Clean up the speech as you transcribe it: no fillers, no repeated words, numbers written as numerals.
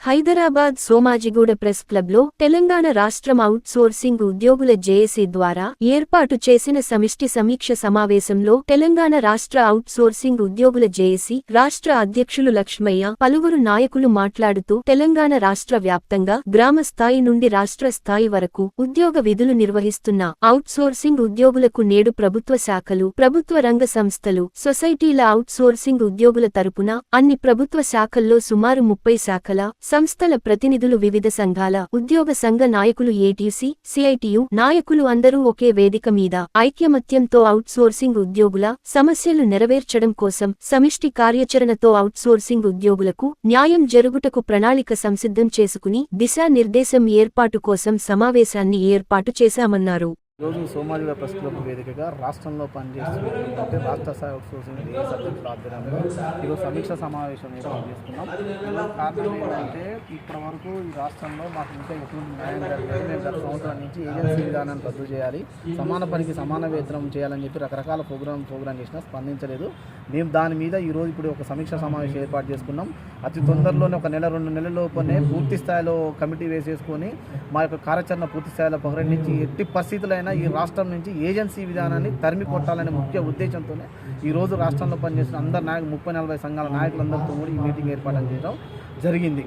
Hyderabad Somajiguda press క్లబ్లో తెలంగాణ రాష్ట్రం out sourcing ఉద్యోగుల జేఏసీ ద్వారా ఏర్పాటు చేసిన సమిష్టి సమీక్ష సమావేశంలో తెలంగాణ రాష్ట్ర అవుట్ సోర్సింగ్ ఉద్యోగుల జేఏసీ రాష్ట్ర అధ్యక్షులు లక్ష్మయ్య పలువురు నాయకులు మాట్లాడుతూ తెలంగాణ రాష్ట్ర వ్యాప్తంగా గ్రామ స్థాయి నుండి రాష్ట్ర స్థాయి వరకు ఉద్యోగ విధులు నిర్వహిస్తున్న అవుట్ సోర్సింగ్ ఉద్యోగులకు నేడు ప్రభుత్వ శాఖలు, ప్రభుత్వ రంగ సంస్థలు, సొసైటీల అవుట్ సోర్సింగ్ ఉద్యోగుల తరపున అన్ని ప్రభుత్వ శాఖల్లో సుమారు 30 శాఖల సంస్థల ప్రతినిధులు, వివిధ సంఘాల ఉద్యోగ సంఘ నాయకులు, ఏటీసీ, సిఐటియు నాయకులు అందరూ ఒకే వేదిక మీద ఐక్యమత్యంతో అవుట్ సోర్సింగ్ ఉద్యోగుల సమస్యలు నెరవేర్చడం కోసం సమిష్టి కార్యాచరణతో అవుట్ సోర్సింగ్ ఉద్యోగులకు న్యాయం జరుగుటకు ప్రణాళిక సంసిద్ధం చేసుకుని దిశానిర్దేశం ఏర్పాటు కోసం సమావేశాన్ని ఏర్పాటు చేశామన్నారు. ఈరోజు సోమాజిగూడ ప్రెస్ క్లబ్ వేదికగా రాష్ట్రంలో పనిచేస్తున్నటువంటి రాష్ట్ర స్థాయి అవుట్ సోర్సింగ్ ఏఎస్ అధ్యక్షుల ఆధ్వర్యంలో ఈరోజు సమీక్ష సమావేశం ఏర్పాటు చేసుకున్నాం. ఈరోజు కారణం ఏంటంటే ఇప్పటి వరకు ఈ రాష్ట్రంలో మాకు ఇంకా ఎటువంటి న్యాయం జరగలేదు. మేము గత సంవత్సరం నుంచి ఏజెన్సీ విధానాన్ని రద్దు చేయాలి, సమాన పనికి సమాన వేతనం చేయాలని చెప్పి రకరకాల ప్రోగ్రామ్ చేసినా స్పందించలేదు. మేము దాని మీద ఈరోజు ఇప్పుడు ఒక సమీక్ష సమావేశం ఏర్పాటు చేసుకున్నాం. అతి తొందరలోనే ఒక నెల 2 నెలల లోపునే పూర్తి స్థాయిలో కమిటీ వేసేసుకొని మా యొక్క కార్యాచరణ పూర్తి స్థాయిలో ప్రకటించి ఎట్టి పరిస్థితులైనా ఈ రాష్ట్రం నుంచి ఏజెన్సీ విధానాన్ని తరిమి కొట్టాలనే ముఖ్య ఉద్దేశంతోనే ఈరోజు రాష్ట్రంలో పనిచేసిన అందరు నాయకులు 30-40 సంఘాల నాయకులందరితో కూడా ఈ మీటింగ్ ఏర్పాటు చేయడం జరిగింది.